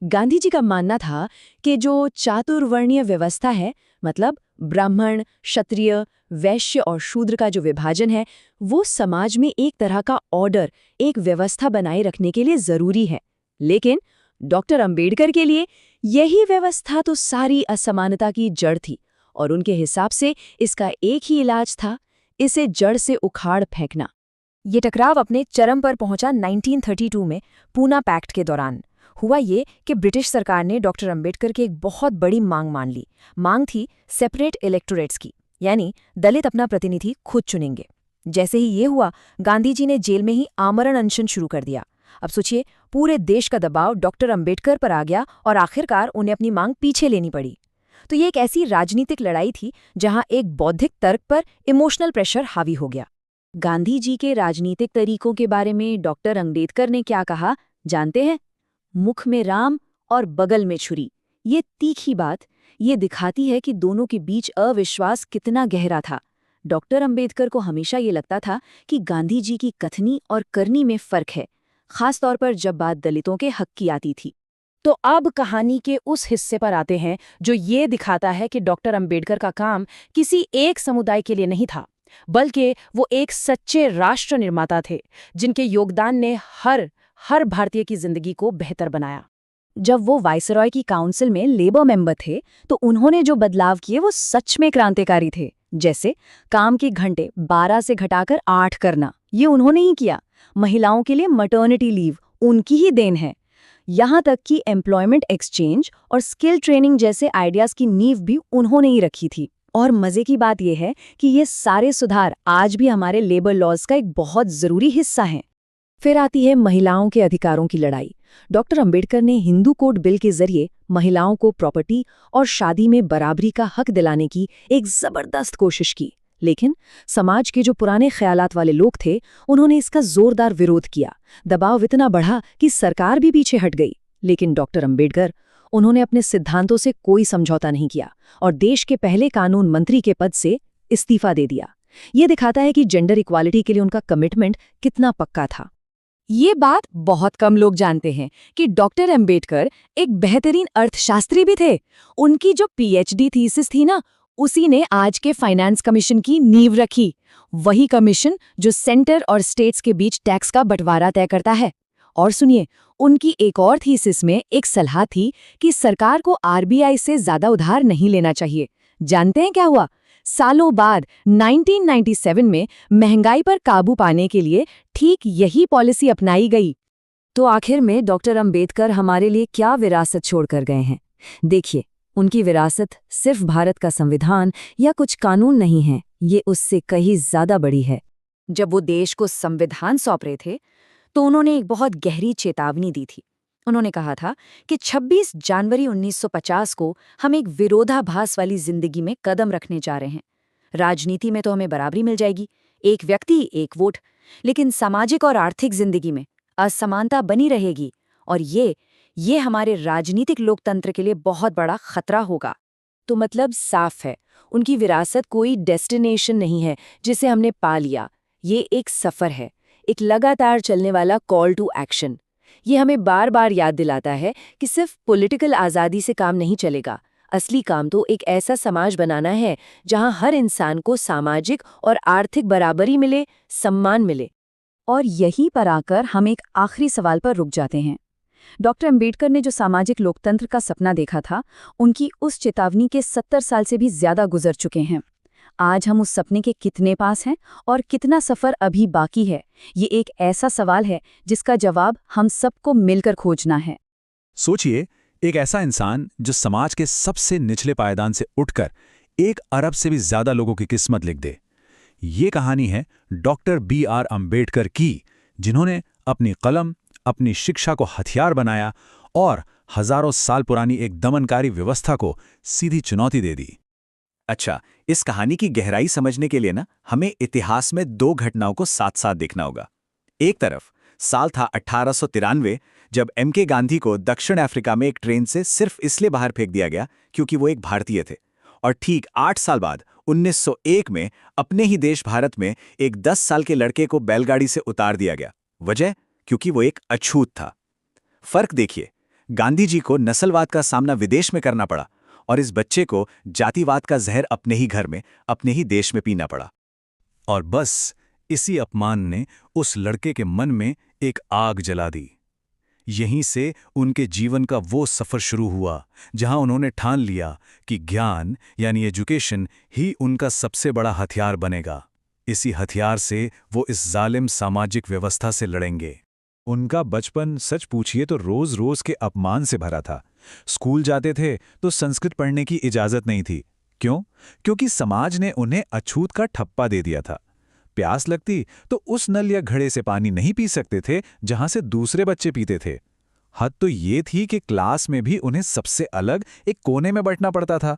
गांधी जी का मानना था कि जो चातुर्वर्णीय व्यवस्था है, मतलब ब्राह्मण, क्षत्रिय, वैश्य और शूद्र का जो विभाजन है, वो समाज में एक तरह का ऑर्डर, एक व्यवस्था बनाए रखने के लिए जरूरी है। लेकिन डॉक्टर अंबेडकर के लिए यही व्यवस्था तो सारी असमानता की जड़ थी और उनके हिसाब से इसका एक ही इलाज था, इसे जड़ से उखाड़ फेंकना। ये टकराव अपने चरम पर पहुंचा 1932 में पूना पैक्ट के दौरान। हुआ ये कि ब्रिटिश सरकार ने डॉक्टर अंबेडकर की एक बहुत बड़ी मांग मान ली। मांग थी सेपरेट इलेक्टोरेट्स की, यानी दलित अपना प्रतिनिधि खुद चुनेंगे। जैसे ही ये हुआ, गांधी जी ने जेल में ही आमरण अनशन शुरू कर दिया। अब सोचिए, पूरे देश का दबाव डॉक्टर अंबेडकर पर आ गया और आखिरकार उन्हें अपनी मांग पीछे लेनी पड़ी। तो ये एक ऐसी राजनीतिक लड़ाई थी जहां एक बौद्धिक तर्क पर इमोशनल प्रेशर हावी हो गया। गांधी जी के राजनीतिक तरीकों के बारे में डॉक्टर अंबेडकर ने क्या कहा, जानते हैं? मुख में राम और बगल में छुरी। ये तीखी बात, ये दिखाती है कि दोनों के बीच अविश्वास कितना गहरा था। डॉक्टर अंबेडकर को हमेशा ये लगता था कि गांधी जी की कथनी और करनी में फर्क है, खास तौर पर जब बात दलितों के हक की आती थी। तो अब कहानी के उस हिस्से पर आते हैं जो ये दिखाता है कि डॉक्टर अंबेडकर का काम किसी एक समुदाय के लिए नहीं था, बल्कि वो एक सच्चे राष्ट्र निर्माता थे, जिनके योगदान ने हर भारतीय की जिंदगी को बेहतर बनाया। जब वो वाइसरॉय की काउंसिल में लेबर मेंबर थे, तो उन्होंने जो बदलाव किए वो सच में क्रांतिकारी थे। जैसे काम के घंटे 12 से घटाकर 8 करना, ये उन्होंने ही किया। महिलाओं के लिए मैटरनिटी लीव उनकी ही देन है। यहाँ तक कि एम्प्लॉयमेंट एक्सचेंज और स्किल ट्रेनिंग जैसे आइडियाज की नींव भी उन्होंने ही रखी थी। और मजे की बात यह है कि ये सारे सुधार आज भी हमारे लेबर लॉज का एक बहुत जरूरी हिस्सा हैं। फिर आती है महिलाओं के अधिकारों की लड़ाई। डॉक्टर अंबेडकर ने हिंदू कोड बिल के जरिए महिलाओं को प्रॉपर्टी और शादी में बराबरी का हक दिलाने की एक जबरदस्त कोशिश की, लेकिन समाज के जो पुराने ख्यालात वाले लोग थे, उन्होंने इसका जोरदार विरोध किया। दबाव इतना बढ़ा कि सरकार भी पीछे हट गई। लेकिन डॉक्टर अंबेडकर, उन्होंने अपने सिद्धांतों से कोई समझौता नहीं किया और देश के पहले कानून मंत्री के पद से इस्तीफा दे दिया। ये दिखाता है कि जेंडर इक्वालिटी के लिए उनका कमिटमेंट कितना पक्का था। ये बात बहुत कम लोग जानते हैं कि डॉक्टर अंबेडकर एक बेहतरीन अर्थशास्त्री भी थे। उनकी जो पीएचडी थीसिस थी ना, उसी ने आज के फाइनेंस कमीशन की नींव रखी। वही कमीशन जो सेंटर और स्टेट्स के बीच टैक्स का बंटवारा तय करता है। और सुनिए, उनकी एक और थीसिस में एक सलाह थी कि सरकार को आरबीआई से ज्यादा उधार नहीं लेना चाहिए। जानते हैं क्या हुआ? सालों बाद 1997 में महंगाई पर काबू पाने के लिए ठीक यही पॉलिसी अपनाई गई। तो आखिर में डॉक्टर अंबेडकर हमारे लिए क्या विरासत छोड़कर गए हैं? देखिए, उनकी विरासत सिर्फ भारत का संविधान या कुछ कानून नहीं है, ये उससे कहीं ज्यादा बड़ी है। जब वो देश को संविधान सौंप रहे थे, तो उन्होंने एक बहुत गहरी चेतावनी दी थी। उन्होंने कहा था कि 26 जनवरी 1950 को हम एक विरोधाभास वाली जिंदगी में कदम रखने जा रहे हैं। राजनीति में तो हमें बराबरी मिल जाएगी, एक व्यक्ति एक वोट, लेकिन सामाजिक और आर्थिक जिंदगी में असमानता बनी रहेगी और ये हमारे राजनीतिक लोकतंत्र के लिए बहुत बड़ा खतरा होगा। तो मतलब साफ है, उनकी विरासत कोई डेस्टिनेशन नहीं है जिसे हमने पा लिया। ये एक सफर है, एक लगातार चलने वाला कॉल टू एक्शन। ये हमें बार बार याद दिलाता है कि सिर्फ पॉलिटिकल आज़ादी से काम नहीं चलेगा, असली काम तो एक ऐसा समाज बनाना है जहां हर इंसान को सामाजिक और आर्थिक बराबरी मिले, सम्मान मिले। और यहीं पर आकर हम एक आखिरी सवाल पर रुक जाते हैं। डॉक्टर अंबेडकर ने जो सामाजिक लोकतंत्र का सपना देखा था, उनकी उस चेतावनी के 70 साल से भी ज्यादा गुजर चुके हैं। आज हम उस सपने के कितने पास हैं और कितना सफर अभी बाकी है, ये एक ऐसा सवाल है जिसका जवाब हम सबको मिलकर खोजना है। सोचिए, एक ऐसा इंसान जो समाज के सबसे निचले पायदान से उठकर 1 अरब से भी ज्यादा लोगों की किस्मत लिख दे। ये कहानी है डॉक्टर B.R. अंबेडकर की, जिन्होंने अपनी कलम, अपनी शिक्षा को हथियार बनाया और हजारों साल पुरानी एक दमनकारी व्यवस्था को सीधी चुनौती दे दी। अच्छा, इस कहानी की गहराई समझने के लिए ना हमें इतिहास में 2 घटनाओं को साथ साथ देखना होगा। एक तरफ साल था 1893, जब M.K. गांधी को दक्षिण अफ्रीका में एक ट्रेन से सिर्फ इसलिए बाहर फेंक दिया गया क्योंकि वो एक भारतीय थे। और ठीक 8 साल बाद 1901 में अपने ही देश भारत में एक 10 साल के लड़के को बैलगाड़ी से उतार दिया गया। वजह? क्योंकि वो एक अछूत था। फर्क देखिए, गांधी जी को नस्लवाद का सामना विदेश में करना पड़ा और इस बच्चे को जातिवाद का जहर अपने ही घर में, अपने ही देश में पीना पड़ा। और बस इसी अपमान ने उस लड़के के मन में एक आग जला दी। यहीं से उनके जीवन का वो सफ़र शुरू हुआ जहां उन्होंने ठान लिया कि ज्ञान यानी एजुकेशन ही उनका सबसे बड़ा हथियार बनेगा। इसी हथियार से वो इस जालिम सामाजिक व्यवस्था से लड़ेंगे। उनका बचपन सच पूछिए तो रोज-रोज के अपमान से भरा था। स्कूल जाते थे तो संस्कृत पढ़ने की इजाज़त नहीं थी। क्यों? क्योंकि समाज ने उन्हें अछूत का ठप्पा दे दिया था। प्यास लगती तो उस नल या घड़े से पानी नहीं पी सकते थे जहां से दूसरे बच्चे पीते थे। हद तो ये थी कि क्लास में भी उन्हें सबसे अलग एक कोने में बैठना पड़ता था।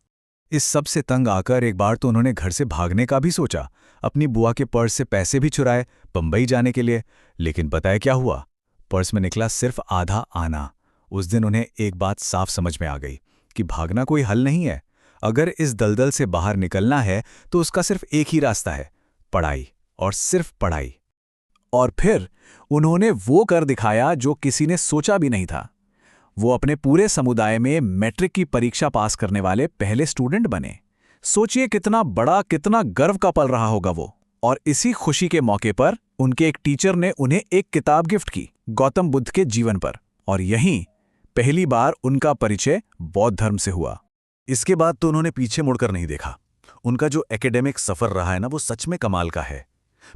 इस सब से तंग आकर एक बार तो उन्होंने घर से भागने का भी सोचा। अपनी बुआ के पर्स से पैसे भी चुराए बंबई जाने के लिए। लेकिन पता है क्या हुआ? पर्स में निकला सिर्फ आधा आना। उस दिन उन्हें एक बात साफ समझ में आ गई कि भागना कोई हल नहीं है। अगर इस दलदल से बाहर निकलना है तो उसका सिर्फ एक ही रास्ता है, पढ़ाई और सिर्फ पढ़ाई। और फिर उन्होंने वो कर दिखाया जो किसी ने सोचा भी नहीं था। वो अपने पूरे समुदाय में मैट्रिक की परीक्षा पास करने वाले पहले स्टूडेंट बने। सोचिए कितना बड़ा, कितना गर्व का पल रहा होगा वो। और इसी खुशी के मौके पर उनके एक टीचर ने उन्हें एक किताब गिफ्ट की, गौतम बुद्ध के जीवन पर। और यहीं पहली बार उनका परिचय बौद्ध धर्म से हुआ। इसके बाद तो उन्होंने पीछे मुड़कर नहीं देखा। उनका जो एकेडमिक सफर रहा है ना, वो सच में कमाल का है।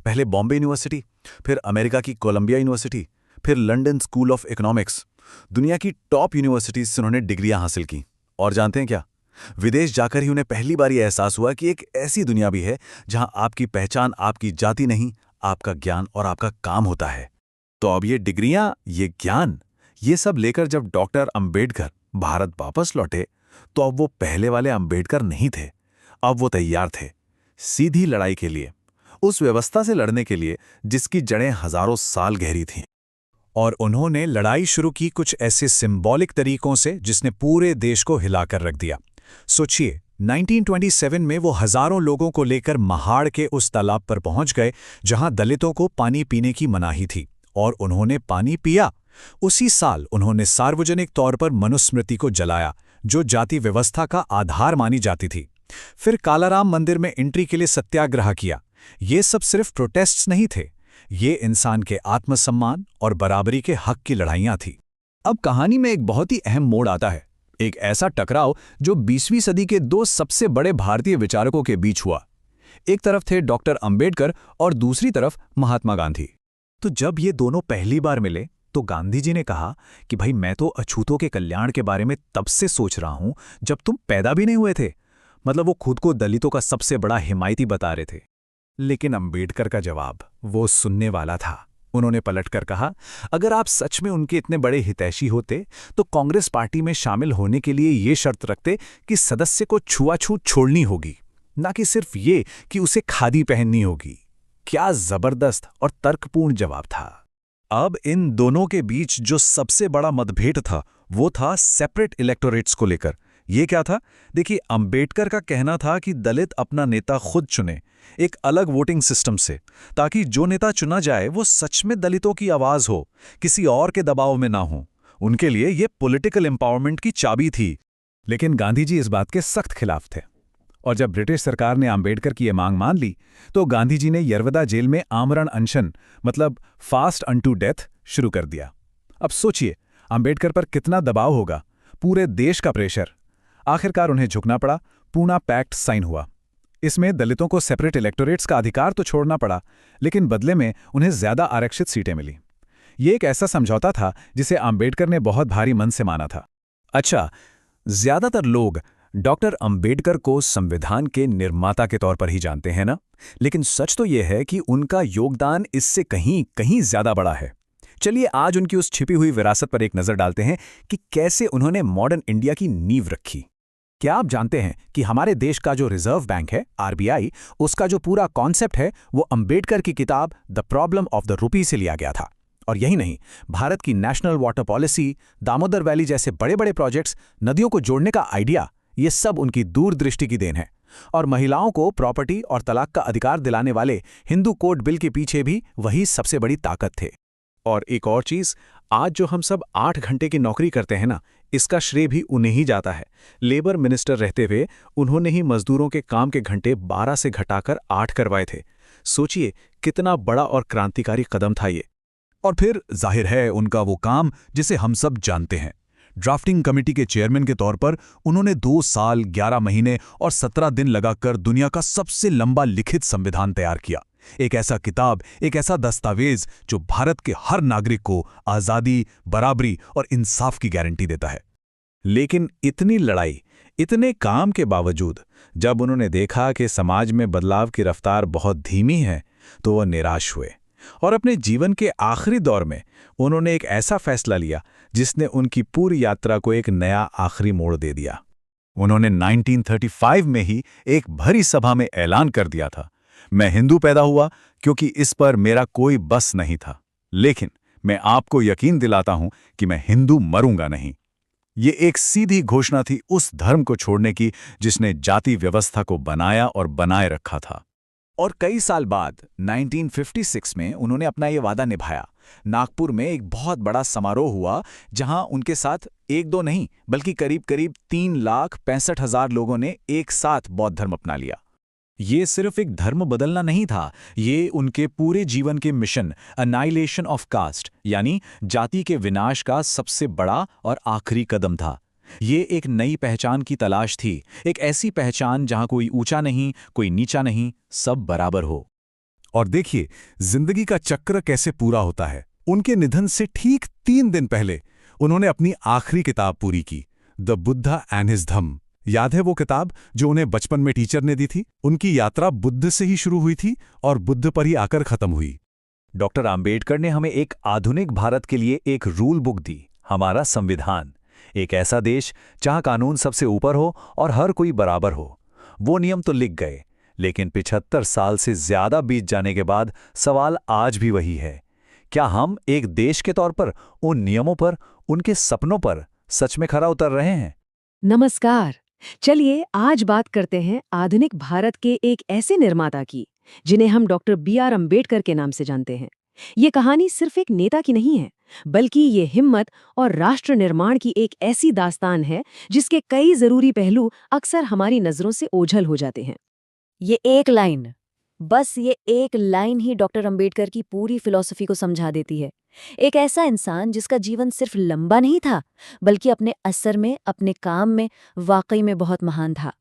पहले बॉम्बे यूनिवर्सिटी, फिर अमेरिका की कोलंबिया यूनिवर्सिटी, फिर लंदन स्कूल ऑफ इकोनॉमिक्स। दुनिया की टॉप यूनिवर्सिटीज से उन्होंने डिग्रियां हासिल की। और जानते हैं क्या? विदेश जाकर ही उन्हें पहली बार यह एहसास हुआ कि एक ऐसी दुनिया भी है जहां आपकी पहचान आपकी जाति नहीं, आपका ज्ञान और आपका काम होता है। तो अब ये डिग्रियां, ये ज्ञान, ये सब लेकर जब डॉक्टर अंबेडकर भारत वापस लौटे तो अब वो पहले वाले अंबेडकर नहीं थे। अब वो तैयार थे सीधी लड़ाई के लिए, उस व्यवस्था से लड़ने के लिए जिसकी जड़ें हजारों साल गहरी थीं। और उन्होंने लड़ाई शुरू की कुछ ऐसे सिंबॉलिक तरीकों से जिसने पूरे देश को हिलाकर रख दिया। सोचिए, 1927 में वो हजारों लोगों को लेकर महाड़ के उस तालाब पर पहुंच गए जहां दलितों को पानी पीने की मनाही थी, और उन्होंने पानी पिया। उसी साल उन्होंने सार्वजनिक तौर पर मनुस्मृति को जलाया, जो जाति व्यवस्था का आधार मानी जाती थी। फिर कालाराम मंदिर में एंट्री के लिए सत्याग्रह किया। ये सब सिर्फ प्रोटेस्ट्स नहीं थे, ये इंसान के आत्मसम्मान और बराबरी के हक की लड़ाइयां थी। अब कहानी में एक बहुत ही अहम मोड़ आता है, एक ऐसा टकराव जो 20वीं सदी के 2 सबसे बड़े भारतीय विचारकों के बीच हुआ। एक तरफ थे डॉक्टर अंबेडकर और दूसरी तरफ महात्मा गांधी। तो जब ये दोनों पहली बार मिले तो गांधी जी ने कहा कि भाई, मैं तो अछूतों के कल्याण के बारे में तब से सोच रहा हूं जब तुम पैदा भी नहीं हुए थे। मतलब वो खुद को दलितों का सबसे बड़ा हिमायती बता रहे थे। लेकिन अंबेडकर का जवाब वो सुनने वाला था। उन्होंने पलटकर कहा, अगर आप सच में उनके इतने बड़े हितैषी होते तो कांग्रेस पार्टी में शामिल होने के लिए ये शर्त रखते कि सदस्य को छुआछूत छोड़नी होगी, ना कि सिर्फ ये कि उसे खादी पहननी होगी। क्या जबरदस्त और तर्कपूर्ण जवाब था। अब इन दोनों के बीच जो सबसे बड़ा मतभेद था वो था सेपरेट इलेक्टोरेट्स को लेकर। ये क्या था? देखिए, अंबेडकर का कहना था कि दलित अपना नेता खुद चुने, एक अलग वोटिंग सिस्टम से, ताकि जो नेता चुना जाए वो सच में दलितों की आवाज हो, किसी और के दबाव में ना हो। उनके लिए ये पॉलिटिकल एम्पावरमेंट की चाबी थी। लेकिन गांधी जी इस बात के सख्त खिलाफ थे। और जब ब्रिटिश सरकार ने अंबेडकर की ये मांग मान ली तो गांधी जी ने यरवदा जेल में आमरण अनशन मतलब फास्ट अनटू डेथ शुरू कर दिया। अब सोचिए अंबेडकर पर कितना दबाव होगा, पूरे देश का प्रेशर। आखिरकार उन्हें झुकना पड़ा, पूना पैक्ट साइन हुआ। इसमें दलितों को सेपरेट इलेक्टोरेट्स का अधिकार तो छोड़ना पड़ा, लेकिन बदले में उन्हें ज्यादा आरक्षित सीटें मिली। ये एक ऐसा समझौता था जिसे अंबेडकर ने बहुत भारी मन से माना था। अच्छा, ज्यादातर लोग डॉक्टर अंबेडकर को संविधान के निर्माता के तौर पर ही जानते हैं ना, लेकिन सच तो यह है कि उनका योगदान इससे कहीं कहीं ज्यादा बड़ा है। चलिए आज उनकी उस छिपी हुई विरासत पर एक नजर डालते हैं कि कैसे उन्होंने मॉडर्न इंडिया की नींव रखी। क्या आप जानते हैं कि हमारे देश का जो रिजर्व बैंक है आरबीआई, उसका जो पूरा कॉन्सेप्ट है वो अंबेडकर की किताब the problem of the rupee से लिया गया था। और यही नहीं, भारत की national water policy, Damodar valley जैसे बड़े बड़े प्रोजेक्ट्स, नदियों को जोड़ने का आइडिया, ये सब उनकी दूरदृष्टि की देन है। और महिलाओं को प्रॉपर्टी और तलाक का अधिकार दिलाने वाले हिंदू कोड बिल के पीछे भी वही सबसे बड़ी ताकत थे। और एक और चीज, आज जो हम सब 8 घंटे की नौकरी करते हैं ना, इसका श्रेय भी उन्हें ही जाता है। लेबर मिनिस्टर रहते हुए उन्होंने ही मजदूरों के काम के घंटे 12 से घटाकर 8 करवाए थे। सोचिए कितना बड़ा और क्रांतिकारी कदम था ये। और फिर जाहिर है उनका वो काम जिसे हम सब जानते हैं। ड्राफ्टिंग कमेटी के चेयरमैन के तौर पर उन्होंने 2 साल 11 महीने और 17 दिन लगाकर दुनिया का सबसे लंबा लिखित संविधान तैयार किया। एक ऐसा किताब, एक ऐसा दस्तावेज जो भारत के हर नागरिक को आज़ादी, बराबरी और इंसाफ की गारंटी देता है। लेकिन इतनी लड़ाई, इतने काम के बावजूद जब उन्होंने देखा कि समाज में बदलाव की रफ्तार बहुत धीमी है, तो वह निराश हुए। और अपने जीवन के आखिरी दौर में उन्होंने एक ऐसा फैसला लिया जिसने उनकी पूरी यात्रा को एक नया आखिरी मोड़ दे दिया। उन्होंने 1935 में ही एक भरी सभा में ऐलान कर दिया था, मैं हिंदू पैदा हुआ क्योंकि इस पर मेरा कोई बस नहीं था, लेकिन मैं आपको यकीन दिलाता हूं कि मैं हिंदू मरूंगा नहीं। ये एक सीधी घोषणा थी उस धर्म को छोड़ने की जिसने जाति व्यवस्था को बनाया और बनाए रखा था। और कई साल बाद 1956 में उन्होंने अपना ये वादा निभाया। नागपुर में एक बहुत बड़ा समारोह हुआ जहां उनके साथ 1-2 नहीं बल्कि करीब 3,65,000 लोगों ने एक साथ बौद्ध धर्म अपना लिया। ये सिर्फ एक धर्म बदलना नहीं था, ये उनके पूरे जीवन के मिशन अनाइलेशन ऑफ कास्ट यानी जाति के विनाश का सबसे बड़ा और आखिरी कदम था। ये एक नई पहचान की तलाश थी, एक ऐसी पहचान जहां कोई ऊंचा नहीं, कोई नीचा नहीं, सब बराबर हो। और देखिए जिंदगी का चक्र कैसे पूरा होता है। उनके निधन से ठीक 3 दिन पहले उन्होंने अपनी आखिरी किताब पूरी की, द बुद्धा एंड हिज धम्म। याद है वो किताब जो उन्हें बचपन में टीचर ने दी थी? उनकी यात्रा बुद्ध से ही शुरू हुई थी और बुद्ध पर ही आकर खत्म हुई। डॉक्टर अंबेडकर ने हमें एक आधुनिक भारत के लिए एक रूल बुक दी, हमारा संविधान। एक ऐसा देश जहां कानून सबसे ऊपर हो और हर कोई बराबर हो। वो नियम तो लिख गए, लेकिन 75 साल से ज्यादा बीत जाने के बाद सवाल आज भी वही है, क्या हम एक देश के तौर पर उन नियमों पर, उनके सपनों पर सच में खरा उतर रहे हैं? नमस्कार। चलिए आज बात करते हैं आधुनिक भारत के एक ऐसे निर्माता की जिन्हें हम डॉक्टर BR अम्बेडकर के नाम से जानते हैं। ये कहानी सिर्फ एक नेता की नहीं है, बल्कि ये हिम्मत और राष्ट्र निर्माण की एक ऐसी दास्तान है जिसके कई जरूरी पहलू अक्सर हमारी नजरों से ओझल हो जाते हैं। ये एक लाइन, बस ये एक लाइन ही डॉक्टर अंबेडकर की पूरी फिलॉसफी को समझा देती है। एक ऐसा इंसान जिसका जीवन सिर्फ लंबा नहीं था, बल्कि अपने असर में, अपने काम में वाकई में बहुत महान था।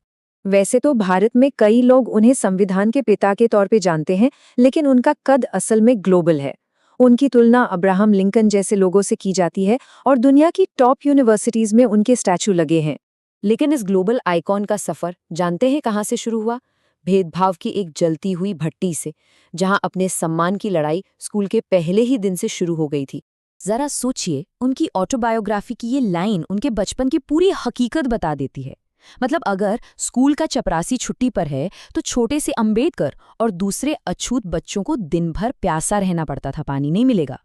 वैसे तो भारत में कई लोग उन्हें संविधान के पिता के तौर पे जानते हैं, लेकिन उनका कद असल में ग्लोबल है। उनकी तुलना अब्राहम लिंकन जैसे लोगों से की जाती है और दुनिया की टॉप यूनिवर्सिटीज में उनके स्टैचू लगे हैं। लेकिन इस ग्लोबल आइकॉन का सफर जानते हैं कहाँ से शुरू हुआ? भेदभाव की एक जलती हुई भट्टी से, जहां अपने सम्मान की लड़ाई स्कूल के पहले ही दिन से शुरू हो गई थी। जरा सोचिए, उनकी ऑटोबायोग्राफी की ये लाइन उनके बचपन की पूरी हकीकत बता देती है। मतलब अगर स्कूल का चपरासी छुट्टी पर है तो छोटे से अंबेडकर और दूसरे अछूत बच्चों को दिन भर प्यासा रहना पड़ता था, पानी नहीं मिलेगा।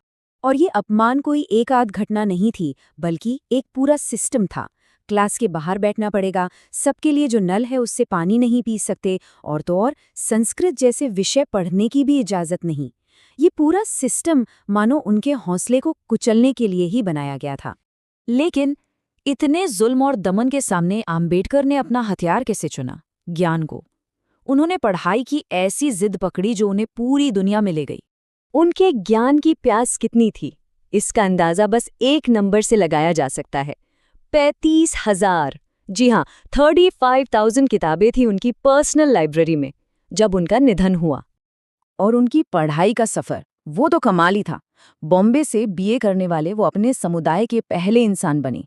और ये अपमान कोई एक आध घटना नहीं थी, बल्कि एक पूरा सिस्टम था। क्लास के बाहर बैठना पड़ेगा, सबके लिए जो नल है उससे पानी नहीं पी सकते, और तो और संस्कृत जैसे विषय पढ़ने की भी इजाजत नहीं। ये पूरा सिस्टम मानो उनके हौसले को कुचलने के लिए ही बनाया गया था। लेकिन इतने जुल्म और दमन के सामने आम्बेडकर ने अपना हथियार कैसे चुना? ज्ञान को। उन्होंने पढ़ाई की ऐसी जिद पकड़ी जो उन्हें पूरी दुनिया में ले गई। उनके ज्ञान की प्यास कितनी थी, इसका अंदाजा बस एक नंबर से लगाया जा सकता है, 35,000। जी हाँ, 35,000 किताबें थी उनकी पर्सनल लाइब्रेरी में जब उनका निधन हुआ। और उनकी पढ़ाई का सफ़र, वो तो कमाल ही था। बॉम्बे से बीए करने वाले वो अपने समुदाय के पहले इंसान बने।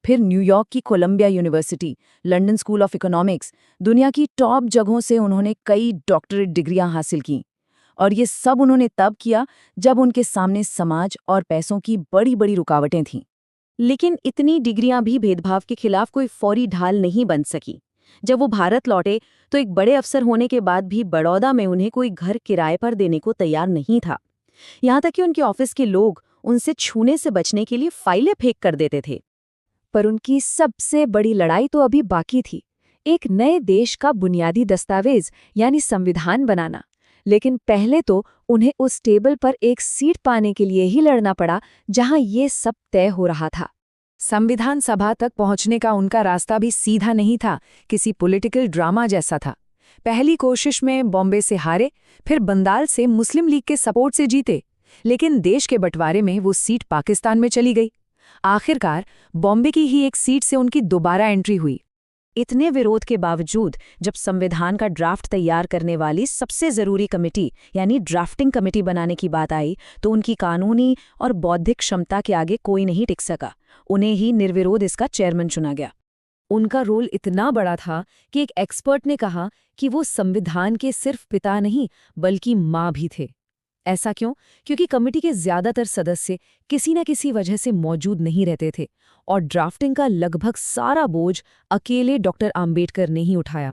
फिर न्यूयॉर्क की Columbia University, London School of Economics, दुनिया की टॉप जगहों से उन्होंने कई डॉक्टरेट डिग्रियां हासिल की। और ये सब उन्होंने तब किया जब उनके सामने समाज और पैसों की बड़ी बड़ी रुकावटें थीं। लेकिन इतनी डिग्रियां भी भेदभाव के खिलाफ कोई फौरी ढाल नहीं बन सकी। जब वो भारत लौटे तो एक बड़े अफसर होने के बाद भी बड़ौदा में उन्हें कोई घर किराए पर देने को तैयार नहीं था। यहाँ तक कि उनके ऑफिस के लोग उनसे छूने से बचने के लिए फाइलें फेंक कर देते थे। पर उनकी सबसे बड़ी लड़ाई तो अभी बाकी थी, एक नए देश का बुनियादी दस्तावेज यानी संविधान बनाना। लेकिन पहले तो उन्हें उस टेबल पर एक सीट पाने के लिए ही लड़ना पड़ा जहां ये सब तय हो रहा था। संविधान सभा तक पहुंचने का उनका रास्ता भी सीधा नहीं था, किसी पॉलिटिकल ड्रामा जैसा था। पहली कोशिश में बॉम्बे से हारे, फिर बंगाल से मुस्लिम लीग के सपोर्ट से जीते, लेकिन देश के बंटवारे में वो सीट पाकिस्तान में चली गई। आखिरकार बॉम्बे की ही एक सीट से उनकी दोबारा एंट्री हुई। इतने विरोध के बावजूद जब संविधान का ड्राफ्ट तैयार करने वाली सबसे जरूरी कमेटी यानी ड्राफ्टिंग कमेटी बनाने की बात आई तो उनकी कानूनी और बौद्धिक क्षमता के आगे कोई नहीं टिक सका। उन्हें ही निर्विरोध इसका चेयरमैन चुना गया। उनका रोल इतना बड़ा था कि एक एक्सपर्ट ने कहा कि वो संविधान के सिर्फ पिता नहीं बल्कि माँ भी थे। ऐसा क्यों? क्योंकि कमेटी के ज्यादातर सदस्य किसी न किसी वजह से मौजूद नहीं रहते थे और ड्राफ्टिंग का लगभग सारा बोझ अकेले डॉक्टर आम्बेडकर ने ही उठाया।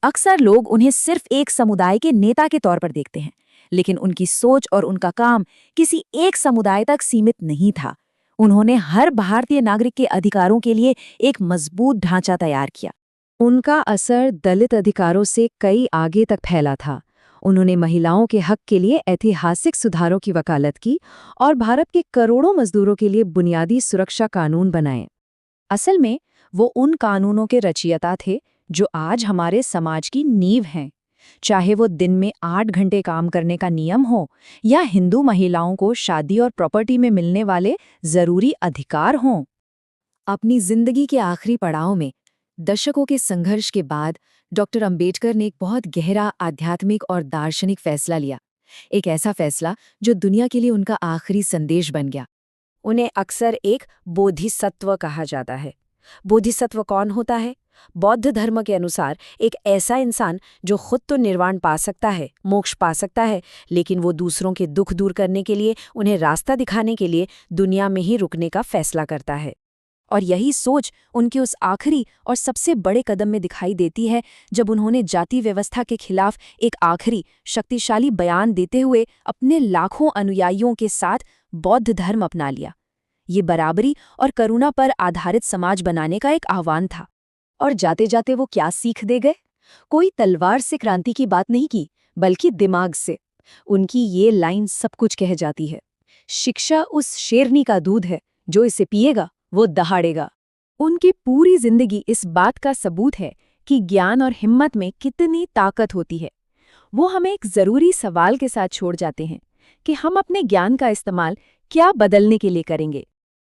अक्सर लोग उन्हें सिर्फ एक समुदाय के नेता के तौर पर देखते हैं, लेकिन उनकी सोच और उनका काम किसी एक समुदाय तक सीमित नहीं था। उन्होंने हर भारतीय नागरिक के अधिकारों के लिए एक मजबूत ढांचा तैयार किया। उनका असर दलित अधिकारों से कई आगे तक फैला था। उन्होंने महिलाओं के हक के लिए ऐतिहासिक सुधारों की वकालत की और भारत के करोड़ों मजदूरों के लिए बुनियादी सुरक्षा कानून बनाए। असल में वो उन कानूनों के रचयिता थे जो आज हमारे समाज की नींव हैं, चाहे वो दिन में 8 घंटे काम करने का नियम हो या हिंदू महिलाओं को शादी और प्रॉपर्टी में मिलने वाले जरूरी अधिकार हों। अपनी जिंदगी के आखिरी पड़ाव में दशकों के संघर्ष के बाद डॉक्टर अंबेडकर ने एक बहुत गहरा आध्यात्मिक और दार्शनिक फैसला लिया, एक ऐसा फैसला जो दुनिया के लिए उनका आखिरी संदेश बन गया। उन्हें अक्सर एक बोधिसत्व कहा जाता है। बोधिसत्व कौन होता है? बौद्ध धर्म के अनुसार एक ऐसा इंसान जो खुद तो निर्वाण पा सकता है, मोक्ष पा सकता है, लेकिन वो दूसरों के दुख दूर करने के लिए, उन्हें रास्ता दिखाने के लिए दुनिया में ही रुकने का फैसला करता है। और यही सोच उनके उस आखिरी और सबसे बड़े कदम में दिखाई देती है जब उन्होंने जाति व्यवस्था के खिलाफ एक आखिरी शक्तिशाली बयान देते हुए अपने लाखों अनुयायियों के साथ बौद्ध धर्म अपना लिया। ये बराबरी और करुणा पर आधारित समाज बनाने का एक आह्वान था। और जाते जाते वो क्या सीख दे गए? कोई तलवार से क्रांति की बात नहीं की, बल्कि दिमाग से। उनकी ये लाइन सब कुछ कह जाती है। शिक्षा उस शेरनी का दूध है, जो इसे पिएगा वो दहाड़ेगा। उनकी पूरी जिंदगी इस बात का सबूत है कि ज्ञान और हिम्मत में कितनी ताकत होती है। वो हमें एक जरूरी सवाल के साथ छोड़ जाते हैं कि हम अपने ज्ञान का इस्तेमाल क्या बदलने के लिए करेंगे।